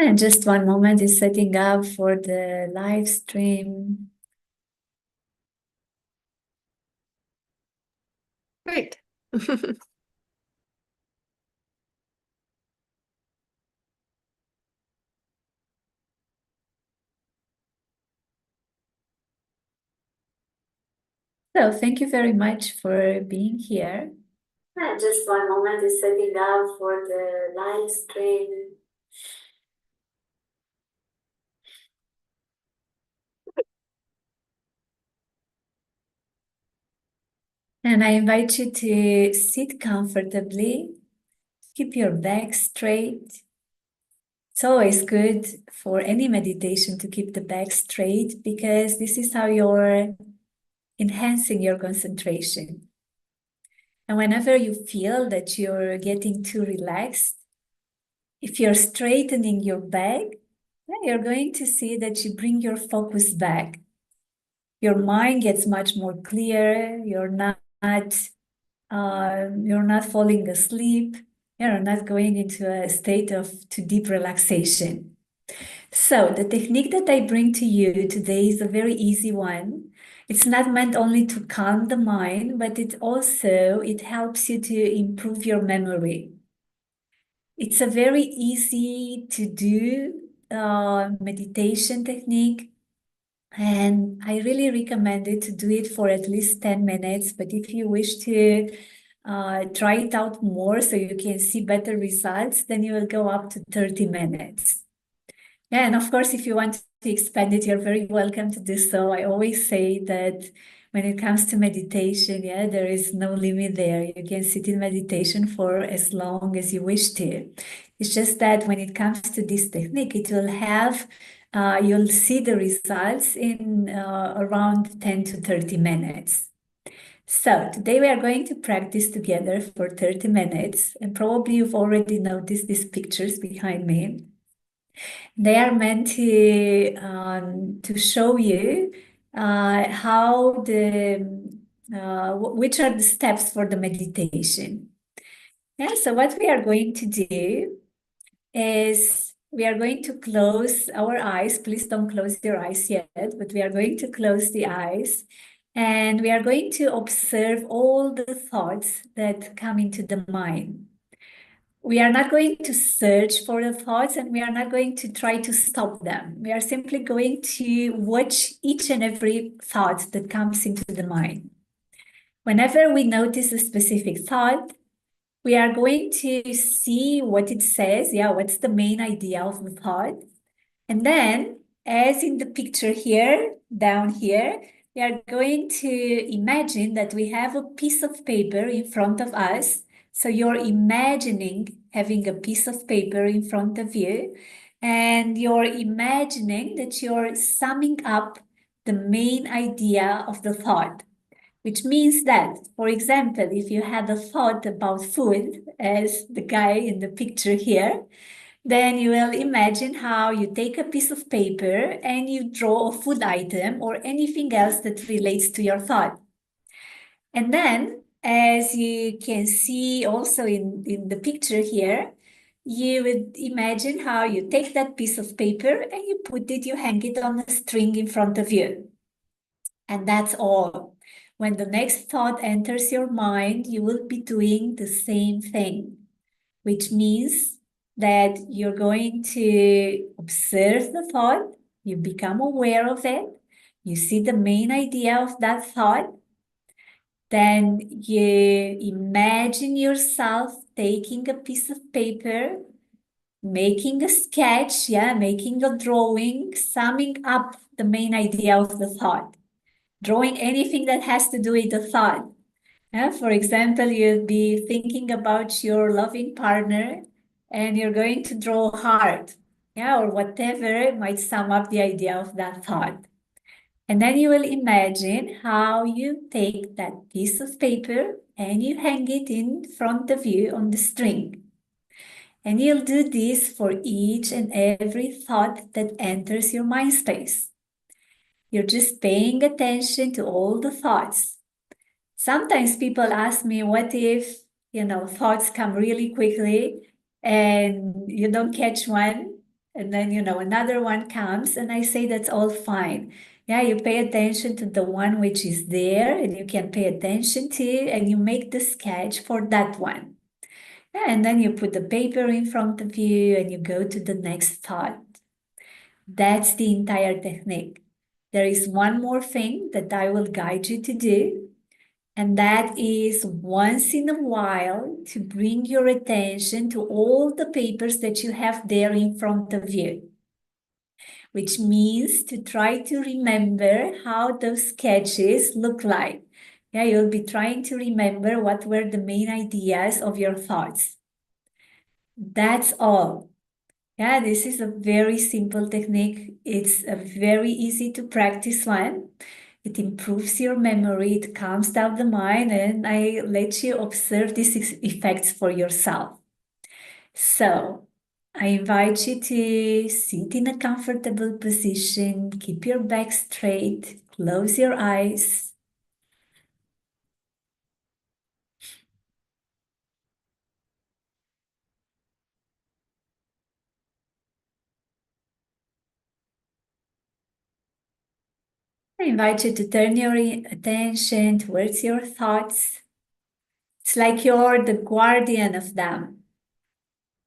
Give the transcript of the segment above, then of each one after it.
And just one moment is setting up for the live stream. Great. So thank you very much for being here. And just one moment is setting up for the live stream. And I invite you to sit comfortably, keep your back straight. It's always good for any meditation to keep the back straight because this is how you're enhancing your concentration. And whenever you feel that you're getting too relaxed, if you're straightening your back, you're going to see that you bring your focus back. Your mind gets much more clear. You're not falling asleep. You're not going into a state of too deep relaxation. So the technique that I bring to you today is a very easy one. It's not meant only to calm the mind, but it helps you to improve your memory. It's a very easy to do meditation technique, and I really recommend it to do it for at least 10 minutes. But if you wish to try it out more so you can see better results, then you will go up to 30 minutes. Yeah, and of course, if you want to expand it, you're very welcome to do so. I always say that when it comes to meditation, there is no limit there. You can sit in meditation for as long as you wish to. It's just that when it comes to this technique, you'll see the results in around 10 to 30 minutes. So today we are going to practice together for 30 minutes, and probably you've already noticed these pictures behind me. They are meant to show you which are the steps for the meditation. Yeah, so what we are going to do is we are going to close our eyes. Please don't close your eyes yet, but we are going to close the eyes and we are going to observe all the thoughts that come into the mind. We are not going to search for the thoughts and we are not going to try to stop them. We are simply going to watch each and every thought that comes into the mind. Whenever we notice a specific thought, we are going to see what it says. Yeah, what's the main idea of the thought? And then, as in the picture here, down here, we are going to imagine that we have a piece of paper in front of us. So you're imagining having a piece of paper in front of you, and you're imagining that you're summing up the main idea of the thought. Which means that, for example, if you had a thought about food, as the guy in the picture here, then you will imagine how you take a piece of paper and you draw a food item or anything else that relates to your thought. And then, as you can see also in the picture here, you would imagine how you take that piece of paper and you hang it on a string in front of you. And that's all. When the next thought enters your mind, you will be doing the same thing, which means that you're going to observe the thought, you become aware of it, you see the main idea of that thought, then you imagine yourself taking a piece of paper, making a sketch, making a drawing, summing up the main idea of the thought, drawing anything that has to do with the thought. For example, you'll be thinking about your loving partner and you're going to draw a heart, or whatever might sum up the idea of that thought. And then you will imagine how you take that piece of paper and you hang it in front of you on the string. And you'll do this for each and every thought that enters your mind space. You're just paying attention to all the thoughts. Sometimes people ask me, what if, thoughts come really quickly and you don't catch one? And then, another one comes and I say that's all fine. Yeah, you pay attention to the one which is there and you can pay attention to, and you make the sketch for that one. Yeah, and then you put the paper in front of you and you go to the next thought. That's the entire technique. There is one more thing that I will guide you to do, and that is once in a while to bring your attention to all the papers that you have there in front of you, which means to try to remember how those sketches look like. Yeah, you'll be trying to remember what were the main ideas of your thoughts. That's all. Yeah, this is a very simple technique. It's a very easy to practice one. It improves your memory, it calms down the mind, and I let you observe these effects for yourself. So, I invite you to sit in a comfortable position, keep your back straight, close your eyes. I invite you to turn your attention towards your thoughts. It's like you're the guardian of them.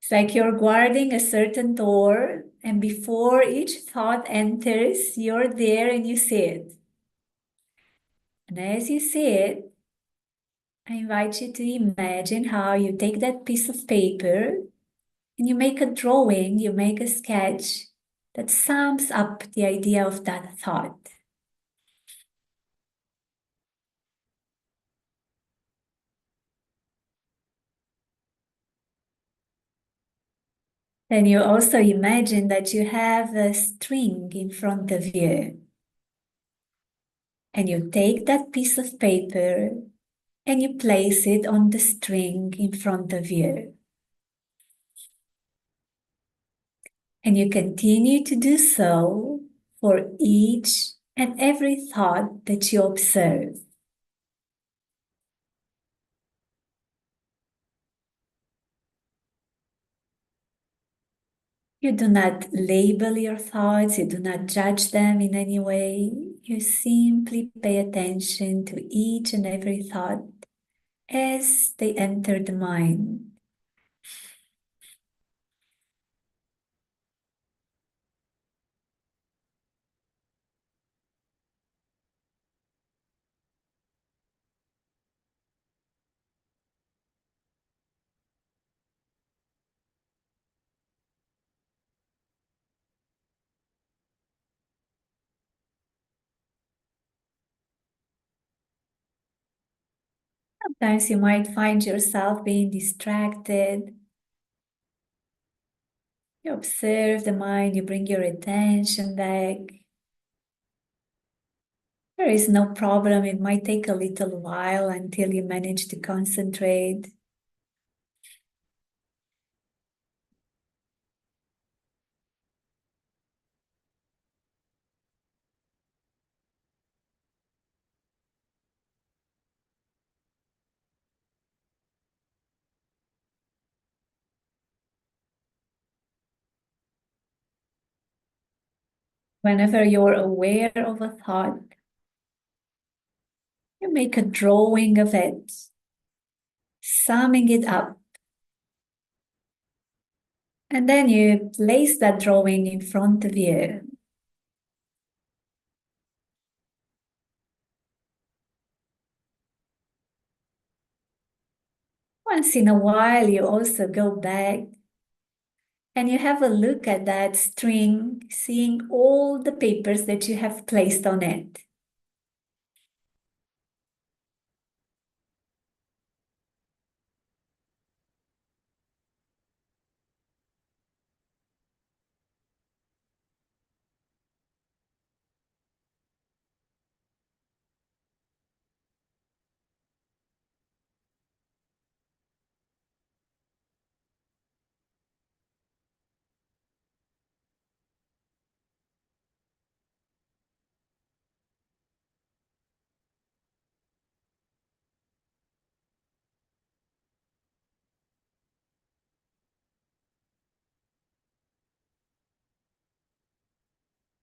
It's like you're guarding a certain door, and before each thought enters, you're there and you see it. And as you see it, I invite you to imagine how you take that piece of paper and you make a drawing, you make a sketch that sums up the idea of that thought. Then you also imagine that you have a string in front of you. And you take that piece of paper and you place it on the string in front of you. And you continue to do so for each and every thought that you observe. You do not label your thoughts, you do not judge them in any way. You simply pay attention to each and every thought as they enter the mind. Sometimes you might find yourself being distracted. You observe the mind, you bring your attention back. There is no problem. It might take a little while until you manage to concentrate. Whenever you're aware of a thought, you make a drawing of it, summing it up. And then you place that drawing in front of you. Once in a while, you also go back and you have a look at that string, seeing all the papers that you have placed on it.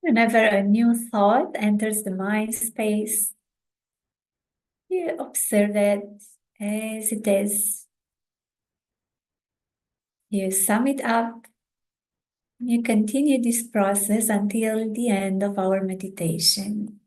Whenever a new thought enters the mind space, you observe it as it is. You sum it up. You continue this process until the end of our meditation.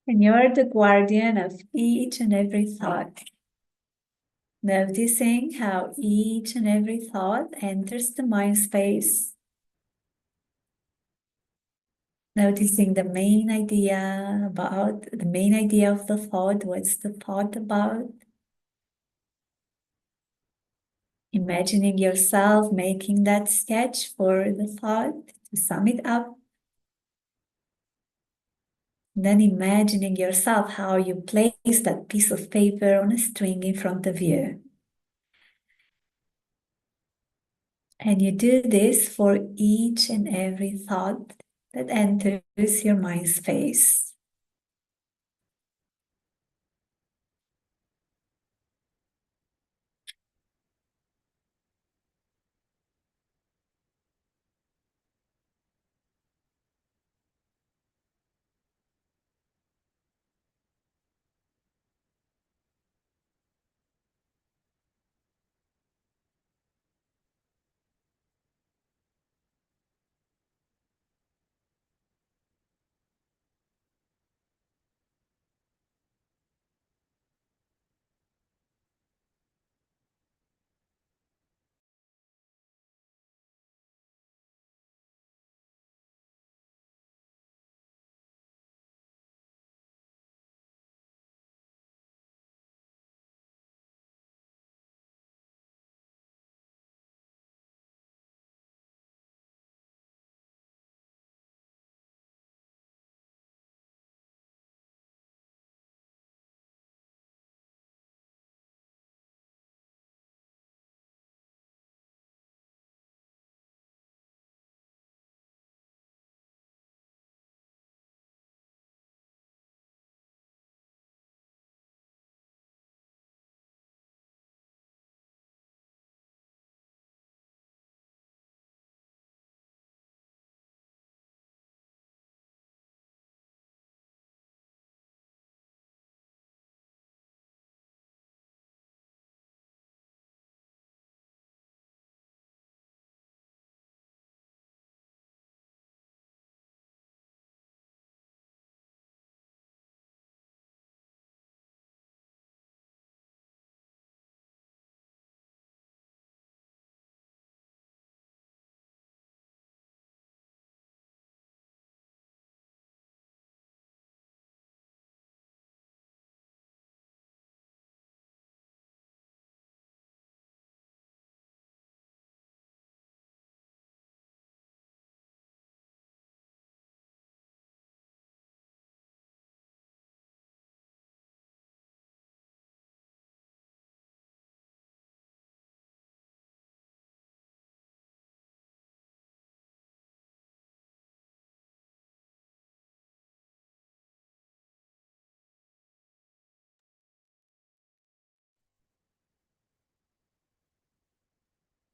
And you're the guardian of each and every thought, noticing how each and every thought enters the mind space, noticing the main idea of the thought, what's the thought about, imagining yourself making that sketch for the thought to sum it up. Then imagining yourself how you place that piece of paper on a string in front of you. And you do this for each and every thought that enters your mind space.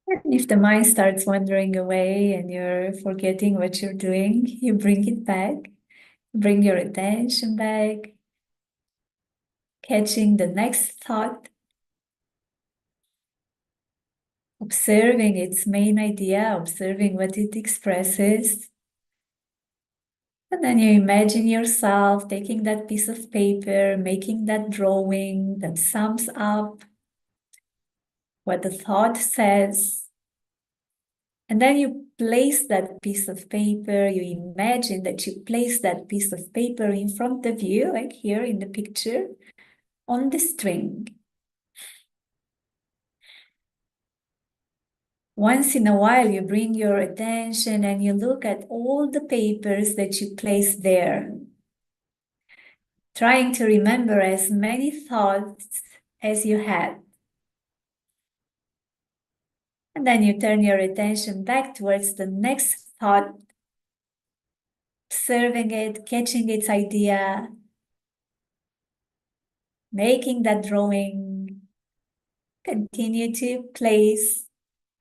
And if the mind starts wandering away and you're forgetting what you're doing, you bring it back, bring your attention back, catching the next thought, observing its main idea, observing what it expresses. And then you imagine yourself taking that piece of paper, making that drawing that sums up what the thought says. And then you place that piece of paper, you imagine that you place that piece of paper in front of you, like here in the picture, on the string. Once in a while, you bring your attention and you look at all the papers that you place there, trying to remember as many thoughts as you had. And then you turn your attention back towards the next thought, observing it, catching its idea, making that drawing. Continue to place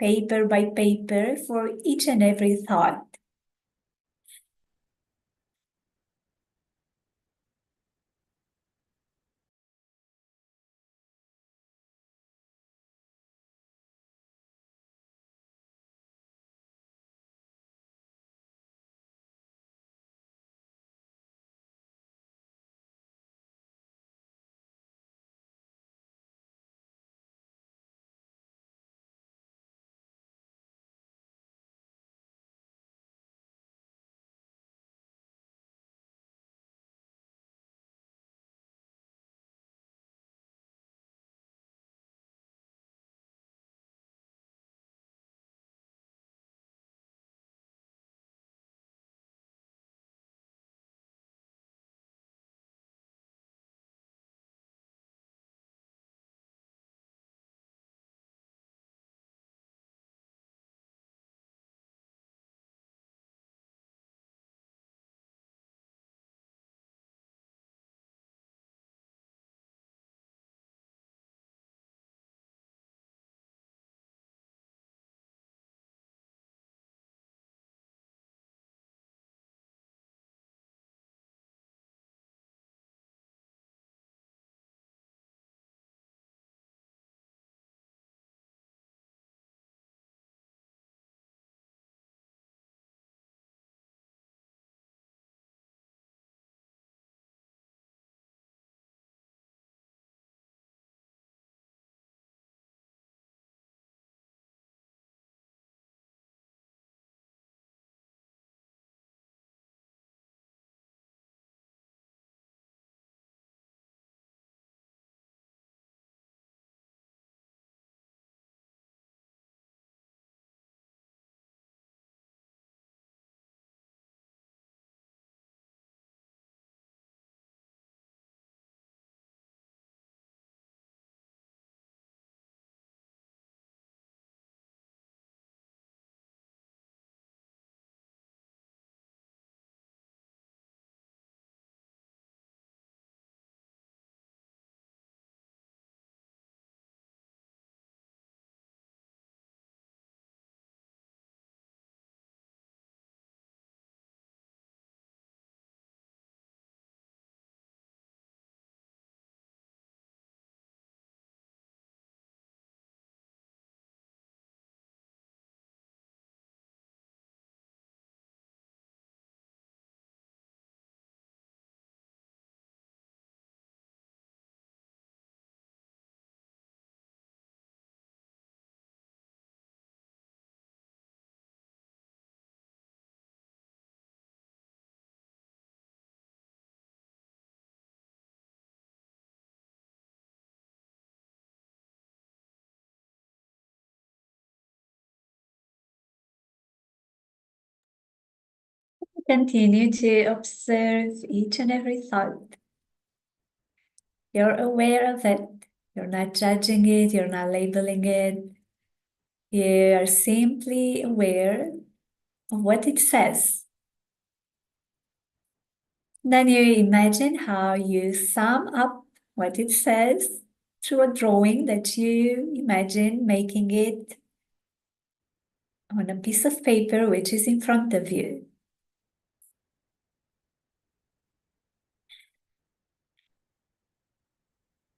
paper by paper for each and every thought. Continue to observe each and every thought. You're aware of it. You're not judging it. You're not labeling it. You are simply aware of what it says. Then you imagine how you sum up what it says through a drawing that you imagine making it on a piece of paper which is in front of you.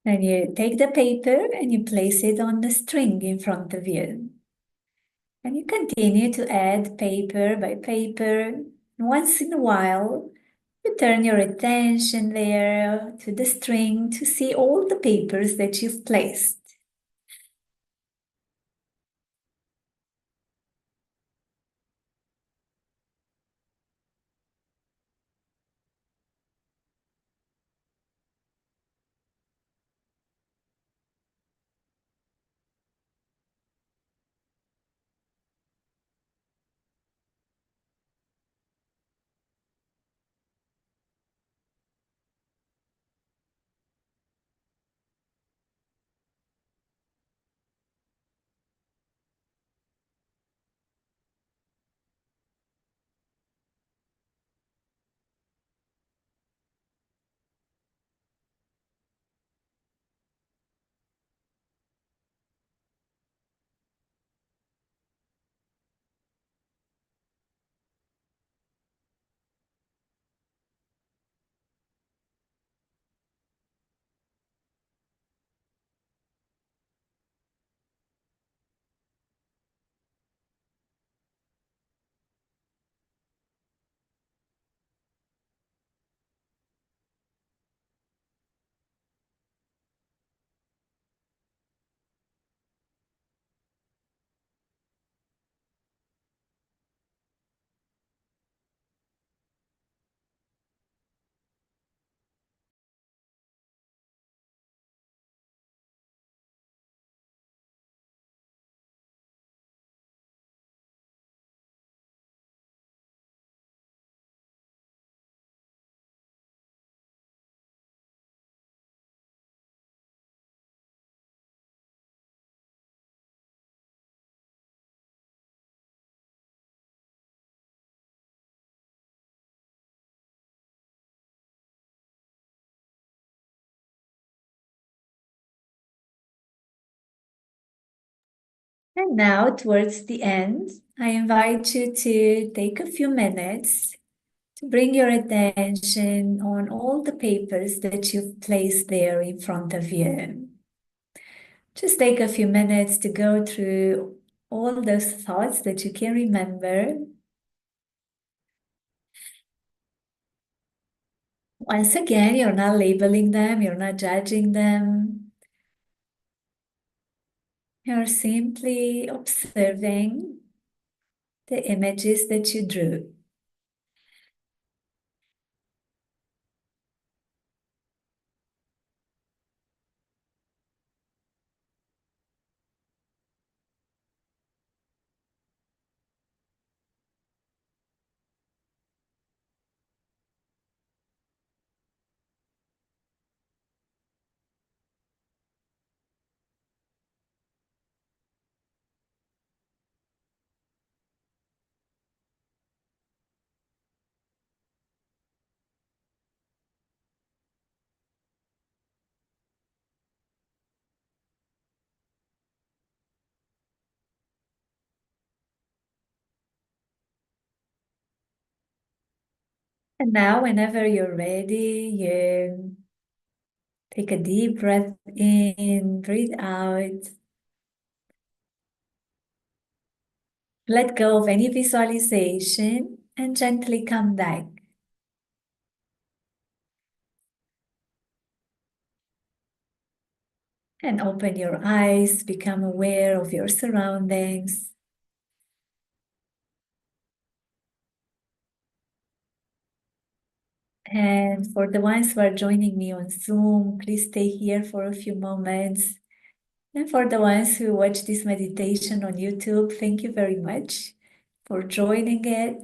Then you take the paper and you place it on the string in front of you. And you continue to add paper by paper. Once in a while, you turn your attention there to the string to see all the papers that you've placed. And now, towards the end, I invite you to take a few minutes to bring your attention on all the papers that you've placed there in front of you. Just take a few minutes to go through all those thoughts that you can remember. Once again, you're not labeling them, you're not judging them. You're simply observing the images that you drew. And now, whenever you're ready, you take a deep breath in, breathe out. Let go of any visualization and gently come back. And open your eyes, become aware of your surroundings. And for the ones who are joining me on Zoom, please stay here for a few moments. And for the ones who watch this meditation on YouTube, thank you very much for joining it.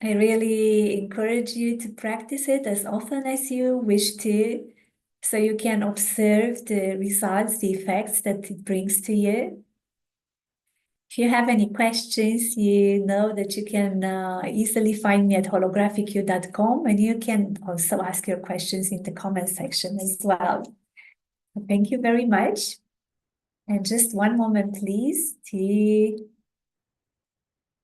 I really encourage you to practice it as often as you wish to, so you can observe the results, the effects that it brings to you. If you have any questions, you know that you can easily find me at holographicu.com, and you can also ask your questions in the comment section as well. Thank you very much. And just one moment, please, to